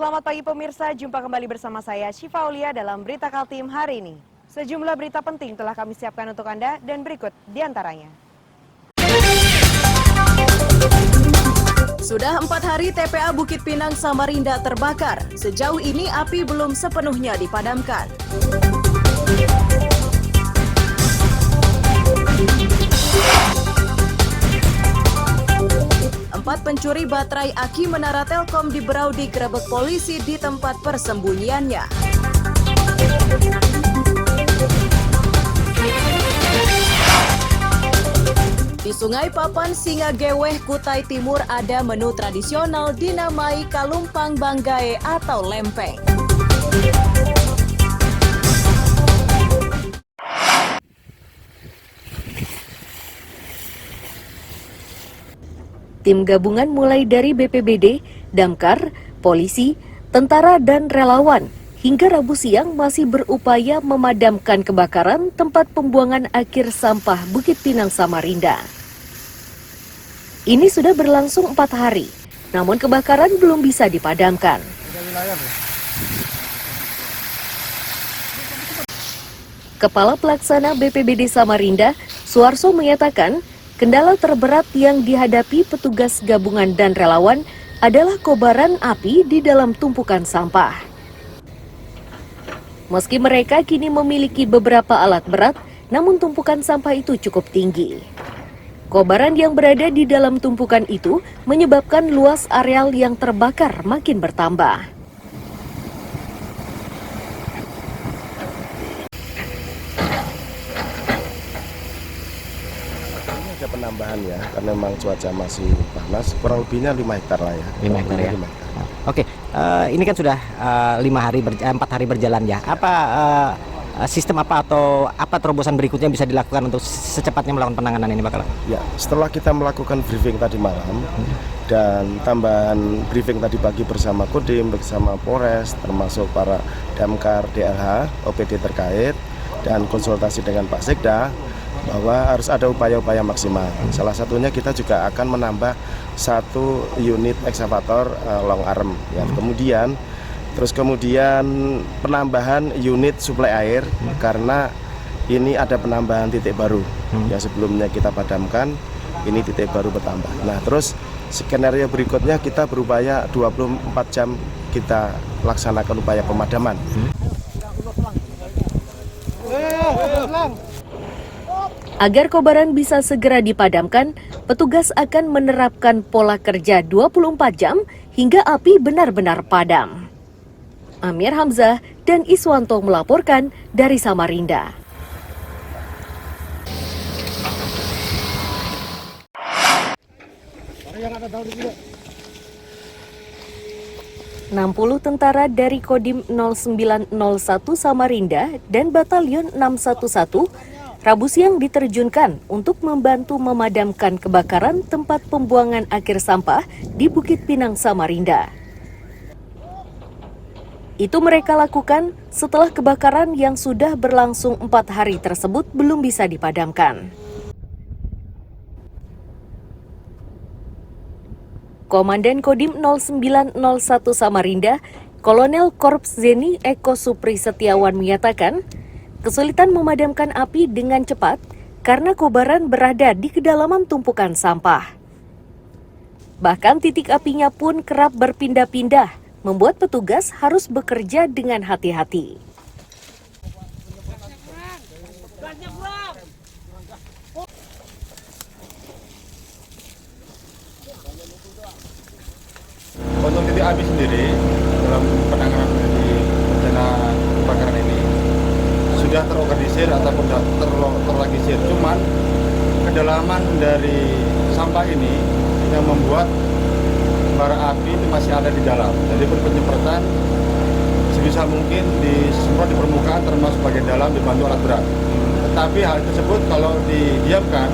Selamat pagi pemirsa, jumpa kembali bersama saya Syifa Aulia dalam Berita Kaltim hari ini. Sejumlah berita penting telah kami siapkan untuk Anda dan berikut diantaranya. Sudah 4 hari TPA Bukit Pinang Samarinda terbakar. Sejauh ini api belum sepenuhnya dipadamkan. Empat pencuri baterai aki menara Telkom di Berau digerebek polisi di tempat persembunyiannya. Di Sungai Papan, Singageweh, Kutai Timur ada menu tradisional dinamai Kalumpang Banggae atau lempeng. Tim gabungan mulai dari BPBD, Damkar, polisi, tentara, dan relawan hingga Rabu siang masih berupaya memadamkan kebakaran tempat pembuangan akhir sampah Bukit Pinang Samarinda. Ini sudah berlangsung 4 hari, namun kebakaran belum bisa dipadamkan. Kepala Pelaksana BPBD Samarinda, Suarso menyatakan, kendala terberat yang dihadapi petugas gabungan dan relawan adalah kobaran api di dalam tumpukan sampah. Meski mereka kini memiliki beberapa alat berat, namun tumpukan sampah itu cukup tinggi. Kobaran yang berada di dalam tumpukan itu menyebabkan luas areal yang terbakar makin bertambah. Ada penambahan ya, karena memang cuaca masih panas, kurang lebihnya 5 hektar lah ya. 5 hektar ya. 5 hektar. Oke, ini kan sudah 4 hari berjalan ya. Apa sistem apa atau apa terobosan berikutnya bisa dilakukan untuk secepatnya melakukan penanganan ini bakal? Ya, setelah kita melakukan briefing tadi malam dan tambahan briefing tadi pagi bersama Kodim, bersama Polres, termasuk para Damkar, DLH, OPD terkait, dan konsultasi dengan Pak Sekda, bahwa harus ada upaya-upaya maksimal. Salah satunya kita juga akan menambah 1 unit ekskavator long arm. Ya. Kemudian penambahan unit suplai air karena ini ada penambahan titik baru. Ya sebelumnya kita padamkan, ini titik baru bertambah. Nah terus skenario berikutnya kita berupaya 24 jam kita laksanakan upaya pemadaman. Agar kobaran bisa segera dipadamkan, petugas akan menerapkan pola kerja 24 jam hingga api benar-benar padam. Amir Hamzah dan Iswanto melaporkan dari Samarinda. "60 tentara dari Kodim 0901 Samarinda dan Batalion 611 Rabu siang diterjunkan untuk membantu memadamkan kebakaran tempat pembuangan akhir sampah di Bukit Pinang Samarinda. Itu mereka lakukan setelah kebakaran yang sudah berlangsung 4 hari tersebut belum bisa dipadamkan. Komandan Kodim 0901 Samarinda, Kolonel Korps Zeni Eko Supri Setiawan menyatakan, kesulitan memadamkan api dengan cepat karena kobaran berada di kedalaman tumpukan sampah. Bahkan titik apinya pun kerap berpindah-pindah, membuat petugas harus bekerja dengan hati-hati. Untuk titik api sendiri dalam penanganan di bencana kebakaran ini sudah terorganisir ataupun terorganisir. Cuman kedalaman dari sampah ini yang membuat bara api itu masih ada di dalam. Jadi penyemprotan sebisa mungkin disemprot di permukaan termasuk bagian dalam dibantu alat berat. Tetapi hal tersebut kalau didiamkan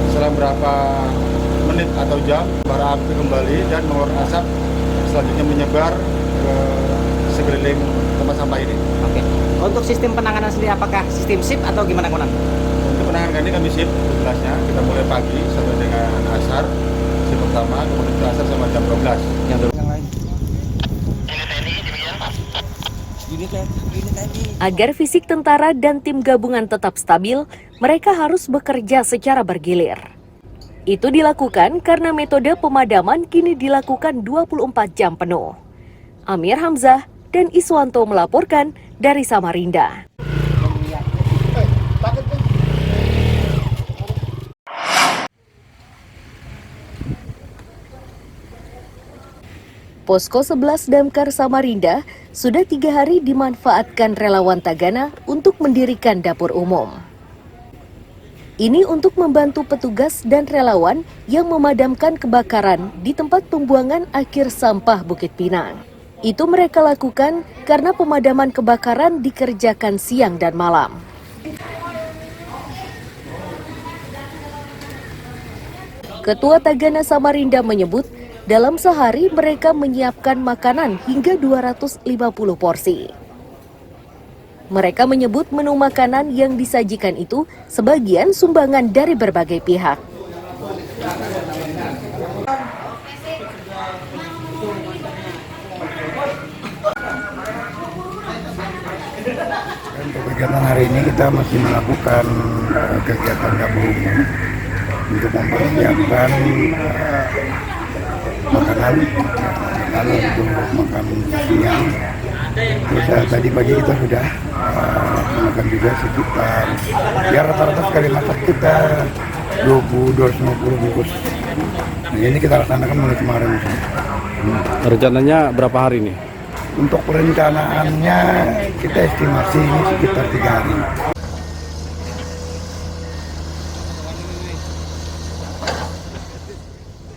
selang berapa menit atau jam, bara api kembali dan mengeluarkan asap selanjutnya menyebar ke sekeliling tempat sampah ini. Oke. Untuk sistem penanganan sendiri apakah sistem shift atau gimana konan? Untuk penanganan ini kami shift tugasnya, kita mulai pagi sampai dengan asar, shift pertama, kemudian asar sama jam 12. Yang lain. Agar fisik tentara dan tim gabungan tetap stabil, mereka harus bekerja secara bergilir. Itu dilakukan karena metode pemadaman kini dilakukan 24 jam penuh. Amir Hamzah dan Iswanto melaporkan dari Samarinda. Posko 11 Damkar Samarinda sudah 3 hari dimanfaatkan relawan Tagana untuk mendirikan dapur umum. Ini untuk membantu petugas dan relawan yang memadamkan kebakaran di tempat pembuangan akhir sampah Bukit Pinang. Itu mereka lakukan karena pemadaman kebakaran dikerjakan siang dan malam. Ketua Tagana Samarinda menyebut, dalam sehari mereka menyiapkan makanan hingga 250 porsi. Mereka menyebut menu makanan yang disajikan itu sebagian sumbangan dari berbagai pihak. Untuk kegiatan hari ini kita masih melakukan kegiatan dapur umum untuk mempersiapkan makanan untuk makan siang. Terus tadi pagi kita sudah makan juga sekitar ya rata-rata sekali masak kita 250 bungkus. Nah, ini kita laksanakan mulai kemarin. Rencananya berapa hari nih? Untuk perencanaannya kita estimasi ini sekitar 3 hari.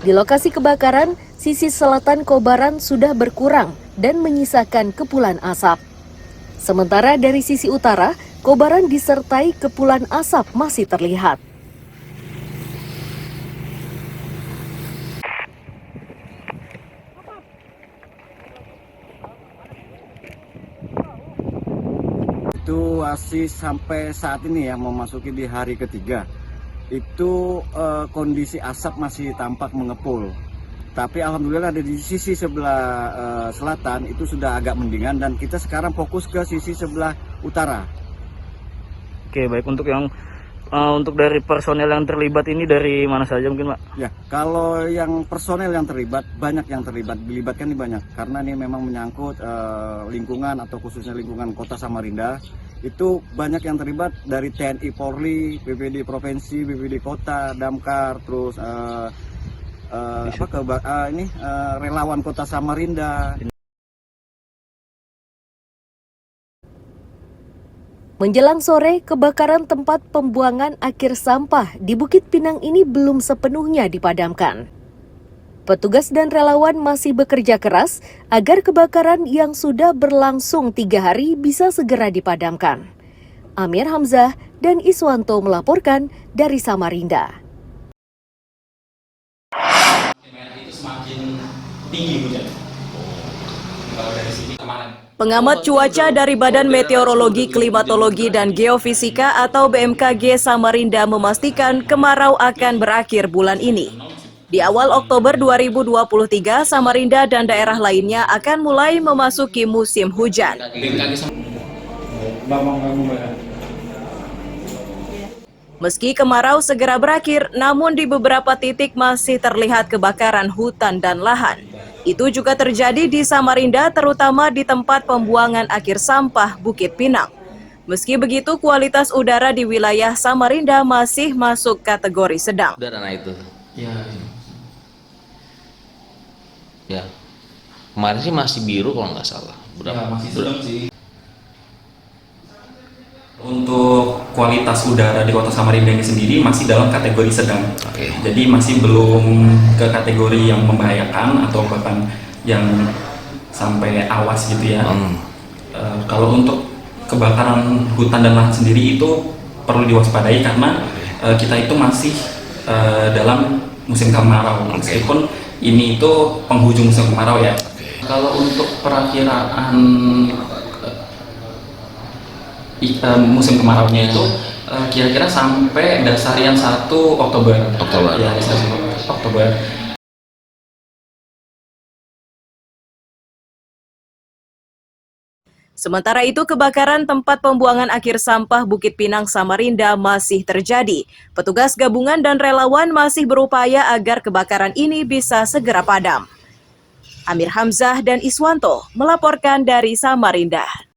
Di lokasi kebakaran, sisi selatan kobaran sudah berkurang dan menyisakan kepulan asap. Sementara dari sisi utara, kobaran disertai kepulan asap masih terlihat. Itu masih sampai saat ini ya, memasuki di hari ketiga. Itu kondisi asap masih tampak mengepul. Tapi alhamdulillah di sisi sebelah selatan itu sudah agak mendingan dan kita sekarang fokus ke sisi sebelah utara. Oke, baik, untuk yang untuk dari personel yang terlibat ini dari mana saja mungkin, Pak? Ya, kalau yang personel yang terlibat, banyak yang terlibat, dilibatkan ini banyak karena ini memang menyangkut lingkungan atau khususnya lingkungan Kota Samarinda. Itu banyak yang terlibat dari TNI Polri, BPD Provinsi, BPD Kota, Damkar, terus relawan Kota Samarinda. Menjelang sore, kebakaran tempat pembuangan akhir sampah di Bukit Pinang ini belum sepenuhnya dipadamkan. Petugas dan relawan masih bekerja keras agar kebakaran yang sudah berlangsung 3 hari bisa segera dipadamkan. Amir Hamzah dan Iswanto melaporkan dari Samarinda. Itu semakin tinggi hujan. Kalau dari sini kemarin. Pengamat cuaca dari Badan Meteorologi, Klimatologi, dan Geofisika atau BMKG Samarinda memastikan kemarau akan berakhir bulan ini. Di awal Oktober 2023, Samarinda dan daerah lainnya akan mulai memasuki musim hujan. Meski kemarau segera berakhir, namun di beberapa titik masih terlihat kebakaran hutan dan lahan. Itu juga terjadi di Samarinda, terutama di tempat pembuangan akhir sampah Bukit Pinang. Meski begitu, kualitas udara di wilayah Samarinda masih masuk kategori sedang. Udara itu. Ya. Kemarin sih masih biru kalau nggak salah. Berapa? Ya, masih sedang sih. Untuk kualitas udara di Kota Samarinda ini sendiri masih dalam kategori sedang. Oke. Jadi masih belum ke kategori yang membahayakan atau bahkan yang sampai awas gitu ya. Kalau untuk kebakaran hutan dan lahan sendiri itu perlu diwaspadai karena kita itu masih dalam musim kemarau. Meskipun ini itu penghujung musim kemarau ya. Kalau untuk perakiraan musim kemaraunya itu kira-kira sampai dasarian 1 Oktober. Ya, Oktober. Sementara itu, kebakaran tempat pembuangan akhir sampah Bukit Pinang, Samarinda masih terjadi. Petugas gabungan dan relawan masih berupaya agar kebakaran ini bisa segera padam. Amir Hamzah dan Iswanto melaporkan dari Samarinda.